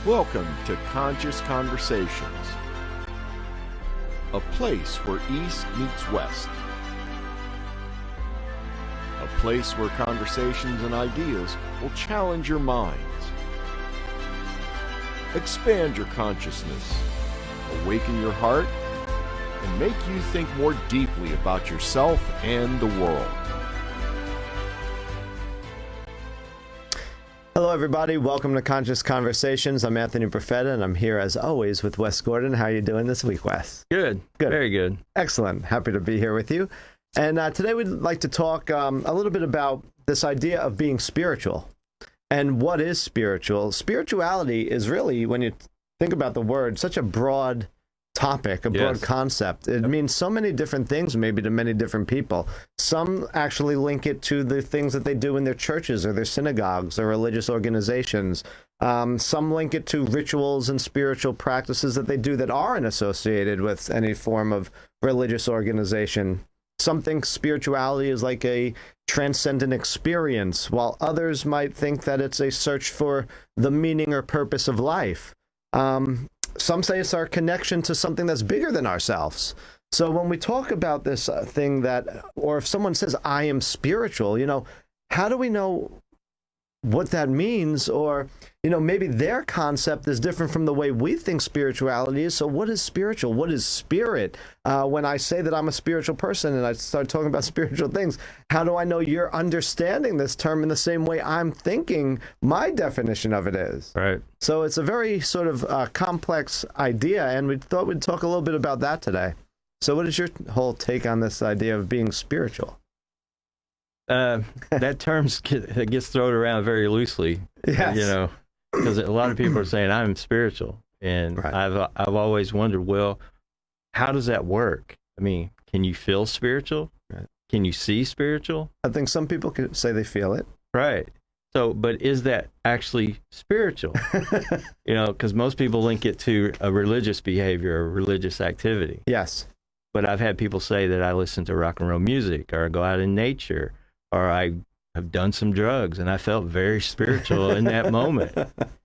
Welcome to Conscious Conversations, a place where East meets West, a place where conversations and ideas will challenge your minds, expand your consciousness, awaken your heart, and make you think more deeply about yourself and the world. Hello, everybody. Welcome to Conscious Conversations. I'm Anthony Profeta, and I'm here, as always, with Wes Gordon. How are you doing this week, Wes? Good. Very good. Excellent. Happy to be here with you. And today we'd like to talk a little bit about this idea of being spiritual. And what is spiritual? Spirituality is really, when you think about the word, such a broad topic, a broad concept. It means so many different things, maybe to many different people. Some actually link it to the things that they do in their churches or their synagogues or religious organizations. Some link it to rituals and spiritual practices that they do that aren't associated with any form of religious organization. Some think spirituality is like a transcendent experience, while others might think that it's a search for the meaning or purpose of life. Some say it's our connection to something that's bigger than ourselves. So when we talk about this thing that, or if someone says, I am spiritual, how do we know what that means? Or, maybe their concept is different from the way we think spirituality is. So what is spiritual? What is spirit? When I say that I'm a spiritual person and I start talking about spiritual things, how do I know you're understanding this term in the same way I'm thinking my definition of it is? Right. So it's a very sort of complex idea, and we thought we'd talk a little bit about that today. So what is your whole take on this idea of being spiritual? That term gets thrown around very loosely, yes. Because a lot of people are saying I'm spiritual, and right. I've always wondered, well, how does that work? I mean, can you feel spiritual? Right. Can you see spiritual? I think some people could say they feel it. Right. So, but is that actually spiritual? Because most people link it to a religious behavior or religious activity. Yes. But I've had people say that I listen to rock and roll music, or I go out in nature, or I have done some drugs, and I felt very spiritual in that moment.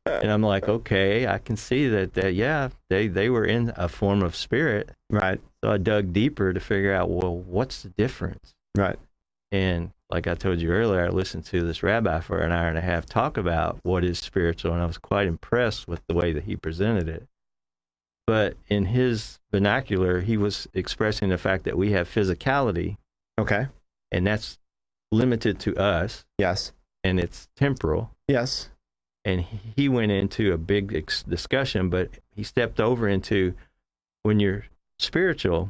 And I'm like, okay, I can see that they were in a form of spirit. Right. So I dug deeper to figure out, well, what's the difference? Right. And like I told you earlier, I listened to this rabbi for an hour and a half talk about what is spiritual, and I was quite impressed with the way that he presented it. But in his vernacular, he was expressing the fact that we have physicality. Okay. And that's limited to us. Yes. And it's temporal. Yes. And he went into a big discussion, but he stepped over into when you're spiritual,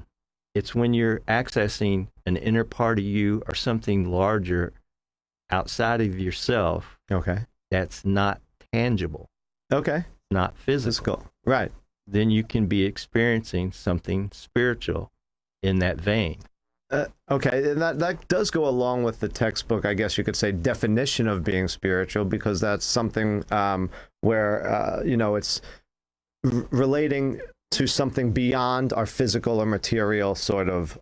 it's when you're accessing an inner part of you or something larger outside of yourself. Okay. That's not tangible. Okay. Not physical. Right. Then you can be experiencing something spiritual in that vein. Okay, and that does go along with the textbook, I guess you could say, definition of being spiritual, because that's something where, it's relating to something beyond our physical or material sort of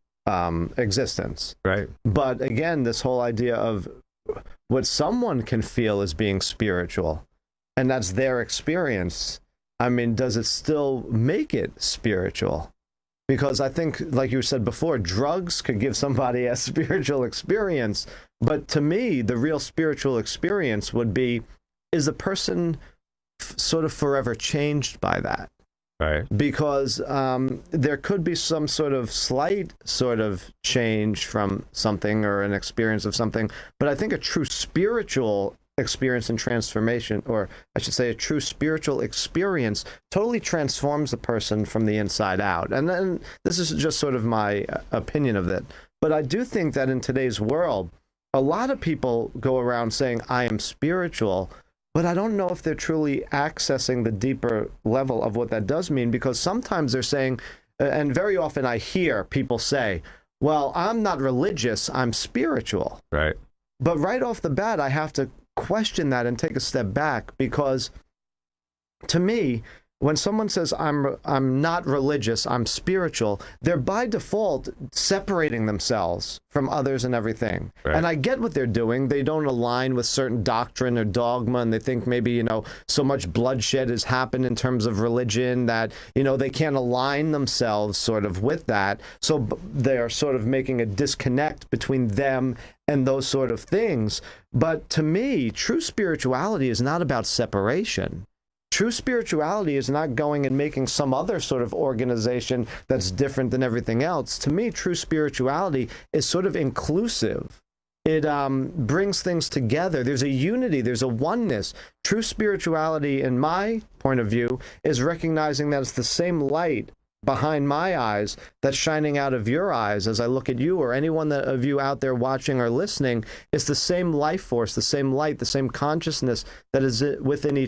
existence. Right. But again, this whole idea of what someone can feel as being spiritual, and that's their experience, I mean, does it still make it spiritual? Because I think, like you said before, drugs could give somebody a spiritual experience. But to me, the real spiritual experience would be, is a person sort of forever changed by that? Right. Because there could be some sort of slight sort of change from something or an experience of something. But I think a true spiritual experience and transformation, or I should say a true spiritual experience, totally transforms a person from the inside out. And then this is just sort of my opinion of it. But I do think that in today's world, a lot of people go around saying, I am spiritual, but I don't know if they're truly accessing the deeper level of what that does mean, because sometimes they're saying, and very often I hear people say, well, I'm not religious, I'm spiritual. Right. But right off the bat, I have to question that and take a step back, because to me, when someone says I'm not religious, I'm spiritual, they're by default separating themselves from others and everything. Right. And I get what they're doing. They don't align with certain doctrine or dogma, and they think maybe, you know, so much bloodshed has happened in terms of religion that, you know, they can't align themselves sort of with that. So they're sort of making a disconnect between them and those sort of things. But to me, true spirituality is not about separation. True spirituality is not going and making some other sort of organization that's different than everything else. To me, true spirituality is sort of inclusive. It brings things together. There's a unity. There's a oneness. True spirituality, in my point of view, is recognizing that it's the same light behind my eyes that's shining out of your eyes as I look at you, or anyone of you out there watching or listening. It's the same life force, the same light, the same consciousness that is within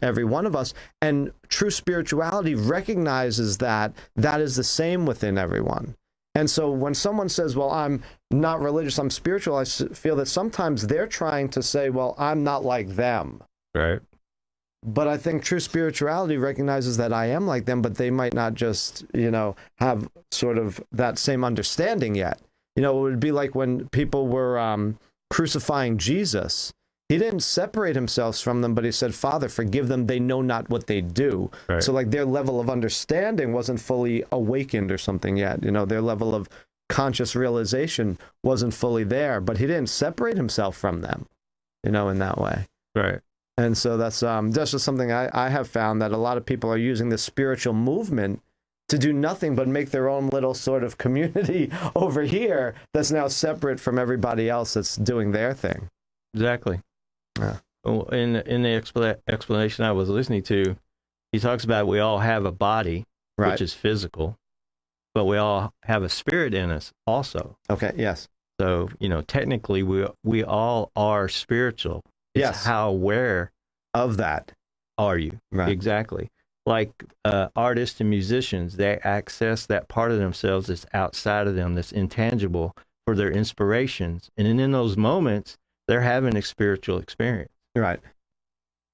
every one of us. And true spirituality recognizes that that is the same within everyone. And so when someone says, well, I'm not religious, I'm spiritual, I feel that sometimes they're trying to say, well, I'm not like them. Right. But I think true spirituality recognizes that I am like them, but they might not just, you know, have sort of that same understanding yet. You know, it would be like when people were crucifying Jesus. He didn't separate himself from them, but he said, Father, forgive them. They know not what they do. Right. So like their level of understanding wasn't fully awakened or something yet. You know, their level of conscious realization wasn't fully there, but he didn't separate himself from them, you know, in that way. Right. And so that's just something I have found, that a lot of people are using the spiritual movement to do nothing but make their own little sort of community over here that's now separate from everybody else that's doing their thing. Exactly. Yeah. Well, in the explanation I was listening to, he talks about we all have a body, Right. which is physical, but we all have a spirit in us also. Okay, yes. So, you know, technically we all are spiritual. It's Yes. how aware Of that. are you? Right. Exactly. Like artists and musicians, they access that part of themselves that's outside of them, that's intangible, for their inspirations. And then in those moments, they're having a spiritual experience. Right.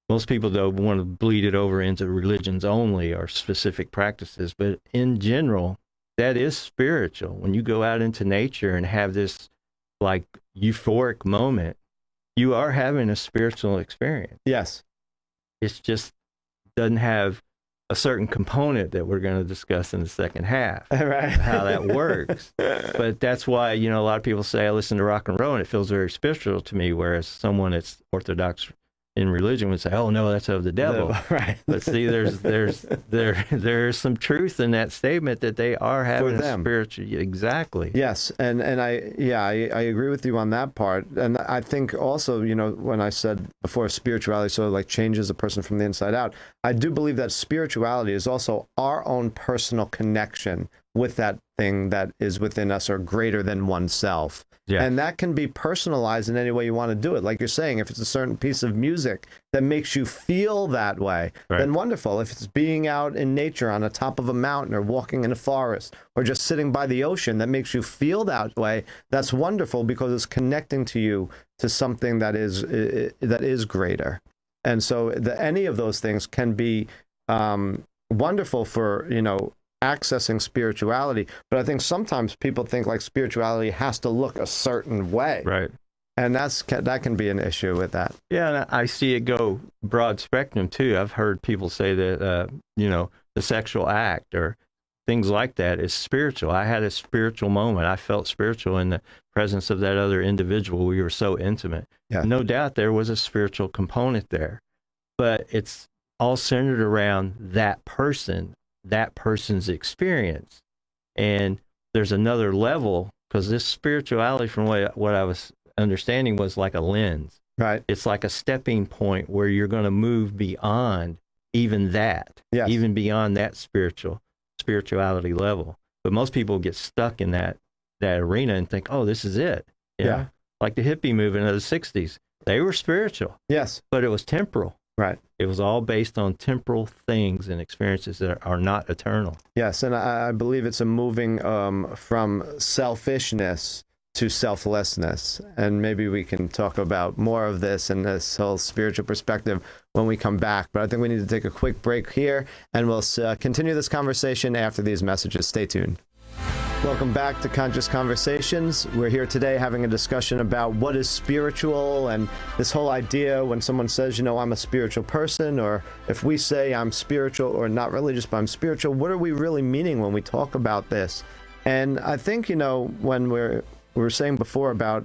Most people, though, want to bleed it over into religions only or specific practices. But in general, that is spiritual. When you go out into nature and have this like euphoric moment, you are having a spiritual experience. Yes. It just doesn't have a certain component that we're going to discuss in the second half, Right. how that works. But that's why, you know, a lot of people say, I listen to rock and roll and it feels very spiritual to me, whereas someone that's orthodox in religion would say, oh, no, that's of the devil. Right. But see, there's some truth in that statement that they are having a spiritual. Exactly. Yes, and I agree with you on that part. And I think also, you know, when I said before, spirituality sort of like changes a person from the inside out, I do believe that spirituality is also our own personal connection with that thing that is within us or greater than oneself. Yeah. And that can be personalized in any way you want to do it. Like you're saying, if it's a certain piece of music that makes you feel that way, Right. then wonderful. If it's being out in nature on the top of a mountain or walking in a forest or just sitting by the ocean that makes you feel that way, that's wonderful because it's connecting to you to something that is greater. And so any of those things can be wonderful for, you know, accessing spirituality. But I think sometimes people think like spirituality has to look a certain way. Right. And that can be an issue with that. Yeah, and I see it go broad spectrum too. I've heard people say that, you know, the sexual act or things like that is spiritual. I had a spiritual moment. I felt spiritual in the presence of that other individual. We were so intimate. Yeah. No doubt there was a spiritual component there, but it's all centered around that person, that person's experience. And there's another level, because this spirituality, from what I was understanding, was like a lens. Right. It's like a stepping point where you're going to move beyond even that, Yes. even beyond that spirituality level. But most people get stuck in that arena and think, oh, this is it. You know? Yeah. Like the hippie movement of the 60s. They were spiritual, Yes. but it was temporal. Right. It was all based on temporal things and experiences that are not eternal. Yes. And I believe it's a moving from selfishness to selflessness. And maybe we can talk about more of this and this whole spiritual perspective when we come back. But I think we need to take a quick break here, and we'll continue this conversation after these messages. Stay tuned. Welcome back to Conscious Conversations. We're here today having a discussion about what is spiritual, and this whole idea when someone says, I'm a spiritual person, or if we say I'm spiritual or not religious, but I'm spiritual, what are we really meaning when we talk about this? And I think, when we were saying before about,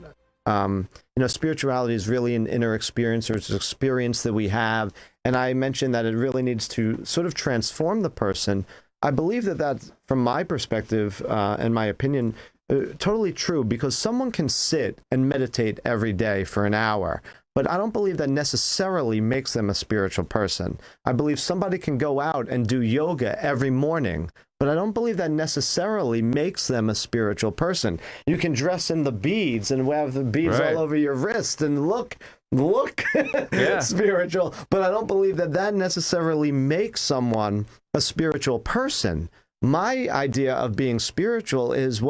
spirituality is really an inner experience, or it's an experience that we have. And I mentioned that it really needs to sort of transform the person. I believe that that's, from my perspective and my opinion, totally true, because someone can sit and meditate every day for an hour, but I don't believe that necessarily makes them a spiritual person. I believe somebody can go out and do yoga every morning, but I don't believe that necessarily makes them a spiritual person. You can dress in the beads and have the beads all over your wrist and look spiritual, but I don't believe that necessarily makes someone a spiritual person. My idea of being spiritual is,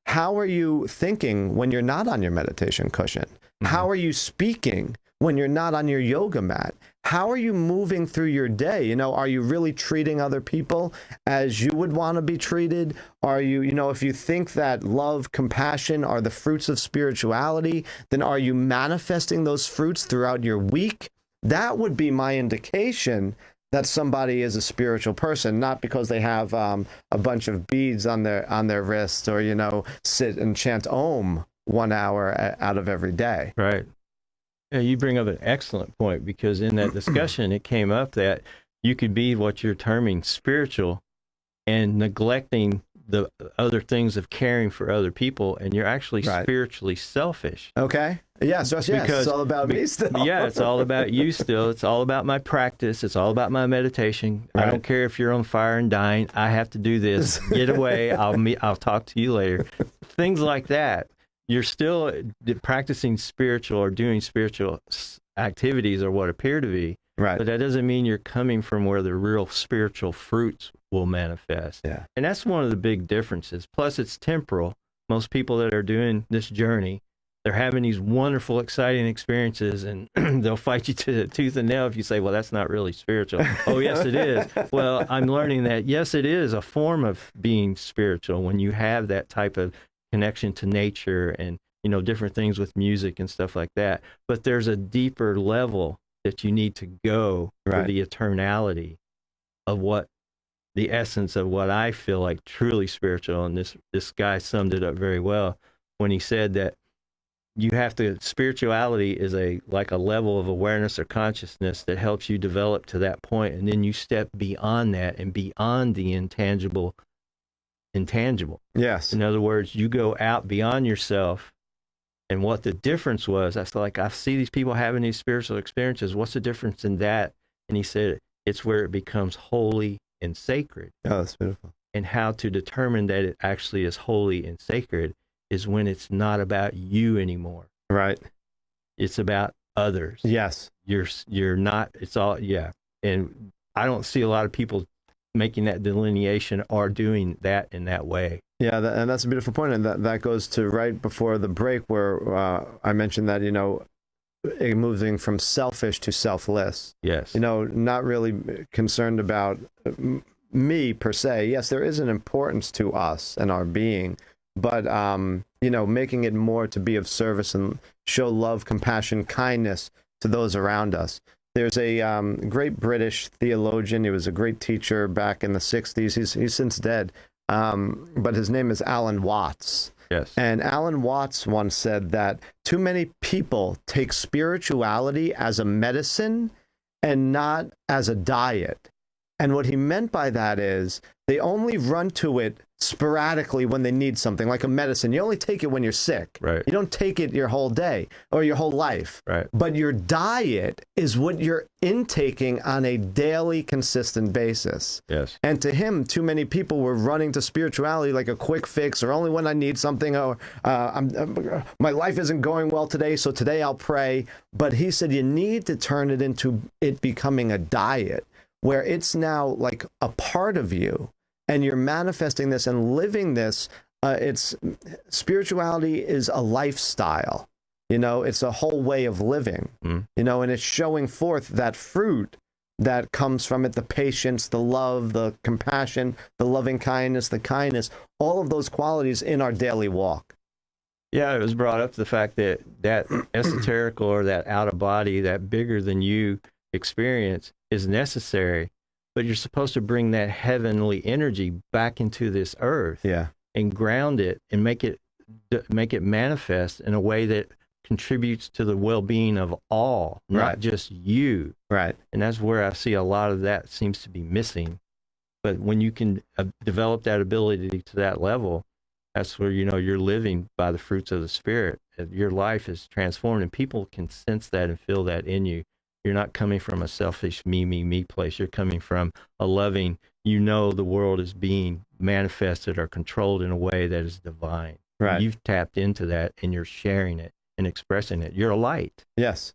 how are you thinking when you're not on your meditation cushion? Mm-hmm. How are you speaking when you're not on your yoga mat? How are you moving through your day? Are you really treating other people as you would want to be treated? Are you, if you think that love, compassion are the fruits of spirituality, then are you manifesting those fruits throughout your week? That would be my indication that somebody is a spiritual person, not because they have a bunch of beads on their wrist, or, sit and chant Om 1 hour out of every day. Right. Yeah, you bring up an excellent point, because in that discussion, it came up that you could be what you're terming spiritual and neglecting the other things of caring for other people, and you're actually spiritually selfish. Okay. Yes, it's all about me still. Yeah, it's all about you still. It's all about my practice. It's all about my meditation. Right. I don't care if you're on fire and dying. I have to do this. Get away. I'll talk to you later. Things like that. You're still practicing spiritual or doing spiritual activities, or what appear to be. Right. But that doesn't mean you're coming from where the real spiritual fruits will manifest. Yeah. And that's one of the big differences. Plus, it's temporal. Most people that are doing this journey, they're having these wonderful, exciting experiences, and they'll fight you to the tooth and nail if you say, well, that's not really spiritual. Oh, yes, it is. Well, I'm learning that, yes, it is a form of being spiritual when you have that type of connection to nature and, different things with music and stuff like that. But there's a deeper level that you need to go for the eternality of what the essence of what I feel like truly spiritual. And this guy summed it up very well when he said that spirituality is like a level of awareness or consciousness that helps you develop to that point, and then you step beyond that and beyond the intangible. Yes. In other words, you go out beyond yourself. And what the difference was, I see these people having these spiritual experiences. What's the difference in that? And he said, it's where it becomes holy and sacred. Oh, that's beautiful. And how to determine that it actually is holy and sacred is when it's not about you anymore. Right. It's about others. Yes. You're not, it's all, yeah. And I don't see a lot of people making that delineation or doing that in that way. Yeah, and that's a beautiful point. And that goes to right before the break where I mentioned that, moving from selfish to selfless. Yes. Not really concerned about me per se. Yes, there is an importance to us and our being, but, making it more to be of service and show love, compassion, kindness to those around us. There's a great British theologian. He was a great teacher back in the 60s. He's since dead. But his name is Alan Watts. Yes. And Alan Watts once said that too many people take spirituality as a medicine and not as a diet. And what he meant by that is they only run to it sporadically when they need something, like a medicine. You only take it when you're sick. Right. You don't take it your whole day or your whole life. Right. But your diet is what you're intaking on a daily, consistent basis. Yes. And to him, too many people were running to spirituality like a quick fix, or only when I need something, or my life isn't going well today, so today I'll pray. But he said you need to turn it into it becoming a diet, where it's now like a part of you, and you're manifesting this and living this it's spirituality is a lifestyle. It's a whole way of living. And it's showing forth that fruit that comes from it, the patience, the love, the compassion, the loving kindness, the kindness, all of those qualities in our daily walk. Yeah, it was brought up the fact that esoterical or that out of body, that bigger than you experience is necessary, but you're supposed to bring that heavenly energy back into this earth, and ground it and make it manifest in a way that contributes to the well-being of all, not just you. Right. And that's where I see a lot of that seems to be missing. But when you can develop that ability to that level, that's where, you're living by the fruits of the Spirit. Your life is transformed, and people can sense that and feel that in you. You're not coming from a selfish me place. You're coming from a loving, the world is being manifested or controlled in a way that is divine. Right. You've tapped into that, and you're sharing it and expressing it. You're a light. Yes.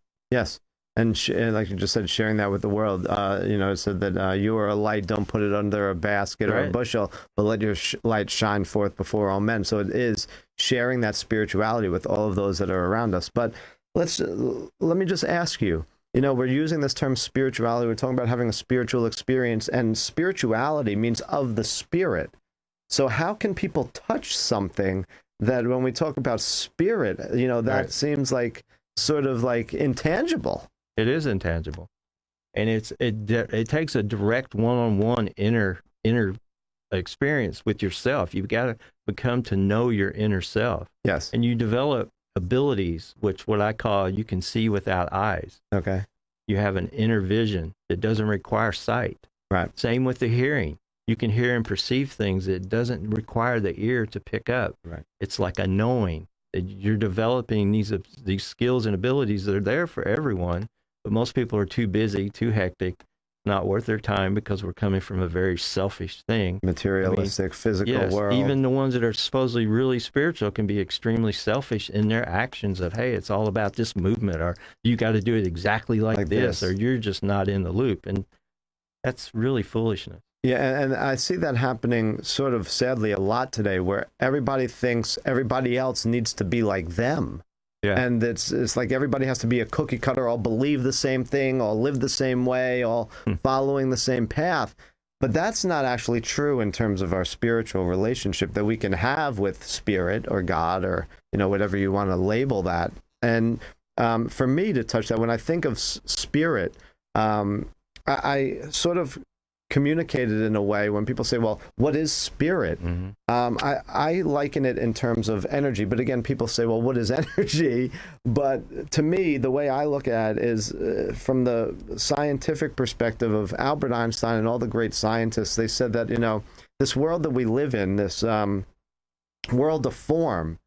And like you just said, sharing that with the world. It said that you are a light, don't put it under a basket or a bushel, but let your light shine forth before all men. So it is sharing that spirituality with all of those that are around us. But let me just ask you, we're using this term spirituality. We're talking about having a spiritual experience, and spirituality means of the spirit. So how can people touch something that when we talk about spirit, that seems like sort of like intangible? It is intangible, and it takes a direct one-on-one inner experience with yourself. You've got to become to know your inner self. Yes, and you develop abilities, which what I call you can see without eyes. Okay, you have an inner vision that doesn't require sight. Right. Same with the hearing. You can hear and perceive things that doesn't require the ear to pick up. Right. It's like a knowing. You're developing these skills and abilities that are there for everyone, but most people are too busy, too hectic, not worth their time, because we're coming from a very selfish thing. Materialistic, physical world. Even the ones that are supposedly really spiritual can be extremely selfish in their actions of, hey, it's all about this movement, or you got to do it exactly like this, or you're just not in the loop. And that's really foolishness. Yeah, and I see that happening sort of sadly a lot today, where everybody thinks everybody else needs to be like them. Yeah. And it's like everybody has to be a cookie cutter, all believe the same thing, all live the same way, all following the same path. But that's not actually true in terms of our spiritual relationship that we can have with spirit or God, or whatever you want to label that. And for me to touch that, when I think of spirit, I sort of communicated in a way when people say, well, what is spirit? Mm-hmm. I liken it in terms of energy. But again, people say, well, what is energy? But to me, the way I look at it is from the scientific perspective of Albert Einstein and all the great scientists. They said that, this world that we live in, this world of form,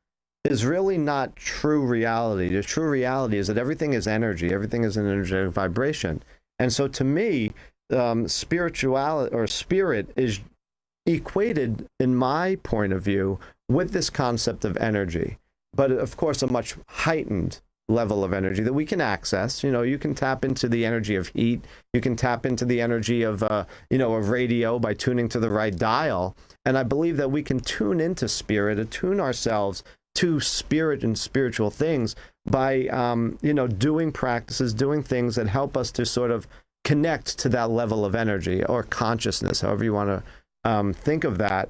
is really not true reality. The true reality is that everything is energy. Everything is an energetic vibration. And so to me, spirituality or spirit is equated, in my point of view, with this concept of energy, but of course a much heightened level of energy that we can access. You can tap into the energy of heat. You can tap into the energy of of radio by tuning to the right dial. And I believe that we can tune into spirit, attune ourselves to spirit and spiritual things by doing practices, doing things that help us to sort of connect to that level of energy or consciousness, however you want to think of that.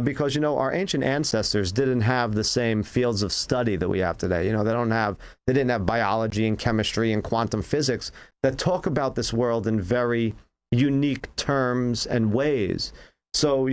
Because, our ancient ancestors didn't have the same fields of study that we have today. They didn't have biology and chemistry and quantum physics that talk about this world in very unique terms and ways. So,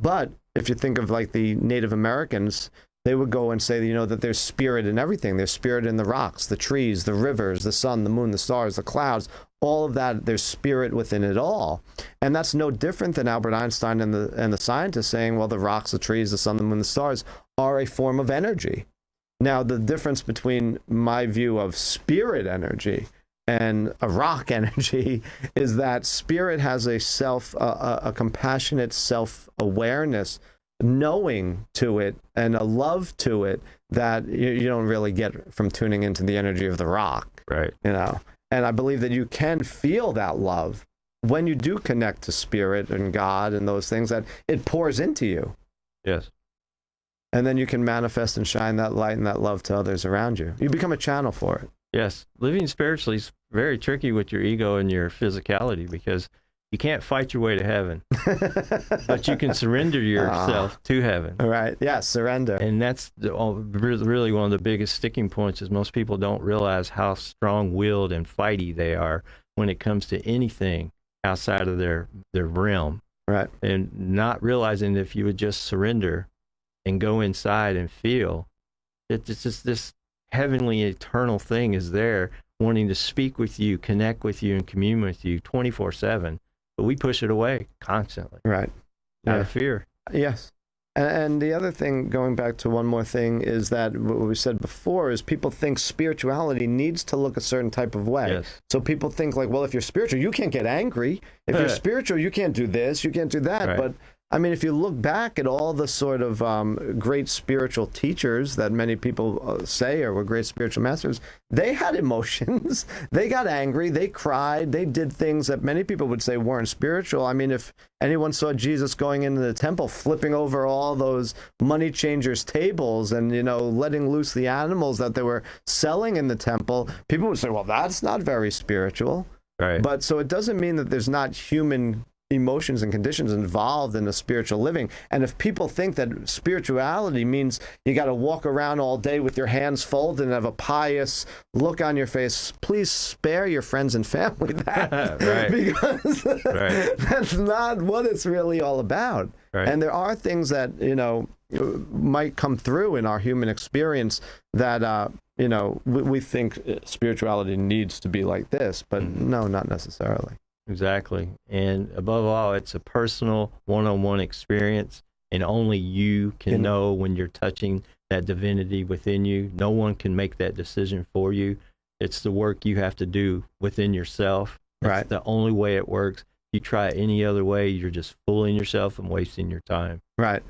but if you think of like the Native Americans, they would go and say, that there's spirit in everything. There's spirit in the rocks, the trees, the rivers, the sun, the moon, the stars, the clouds, all of that. There's spirit within it all. And that's no different than Albert Einstein and the scientists saying, well, the rocks, the trees, the sun, the moon, the stars are a form of energy. Now, the difference between my view of spirit energy and a rock energy is that spirit has a compassionate self-awareness, knowing to it, and a love to it that you don't really get from tuning into the energy of the rock. Right. And I believe that you can feel that love when you do connect to spirit and God and those things, that it pours into you. Yes. And then you can manifest and shine that light and that love to others around you. You become a channel for it. Yes, living spiritually is very tricky with your ego and your physicality, because you can't fight your way to heaven, but you can surrender yourself to heaven. Right. Yeah, surrender. And that's really one of the biggest sticking points, is most people don't realize how strong-willed and fighty they are when it comes to anything outside of their realm. Right. And not realizing that if you would just surrender and go inside and feel that it's just this heavenly, eternal thing is there, wanting to speak with you, connect with you, and commune with you 24/7. But we push it away constantly. Right. Out of fear. Yes. And the other thing, going back to one more thing, is that what we said before is people think spirituality needs to look a certain type of way. Yes. So people think like, well, if you're spiritual, you can't get angry. If you're spiritual, you can't do this, you can't do that. Right. But I mean, if you look back at all the sort of great spiritual teachers that many people say were great spiritual masters, they had emotions. They got angry. They cried. They did things that many people would say weren't spiritual. I mean, if anyone saw Jesus going into the temple, flipping over all those money changers' tables and, letting loose the animals that they were selling in the temple, people would say, well, that's not very spiritual. Right. But so it doesn't mean that there's not human emotions and conditions involved in the spiritual living. And if people think that spirituality means you got to walk around all day with your hands folded and have a pious look on your face, please spare your friends and family that. Right. Because that's not what it's really all about. Right. And there are things that, might come through in our human experience that, we think spirituality needs to be like this, but no, not necessarily. Exactly. And above all, it's a personal one-on-one experience, and only you can know when you're touching that divinity within you. No one can make that decision for you. It's the work you have to do within yourself. That's right. The only way it works. If you try it any other way, you're just fooling yourself and wasting your time. Right.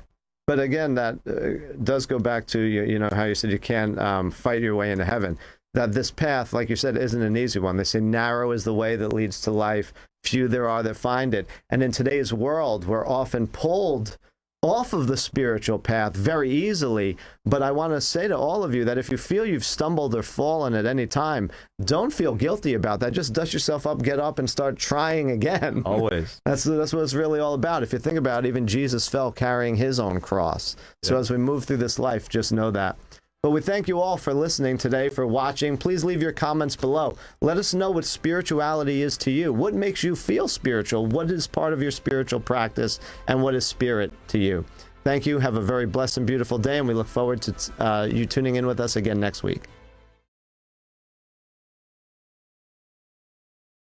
But again, that does go back to, how you said you can't fight your way into heaven. That this path, like you said, isn't an easy one. They say narrow is the way that leads to life. Few there are that find it. And in today's world, we're often pulled off of the spiritual path very easily. But I want to say to all of you that if you feel you've stumbled or fallen at any time, don't feel guilty about that. Just dust yourself up, get up, and start trying again. Always. That's what it's really all about. If you think about it, even Jesus fell carrying his own cross. So as we move through this life, just know that. But we thank you all for listening today, for watching. Please leave your comments below. Let us know what spirituality is to you. What makes you feel spiritual? What is part of your spiritual practice? And what is spirit to you? Thank you. Have a very blessed and beautiful day, and we look forward to you tuning in with us again next week.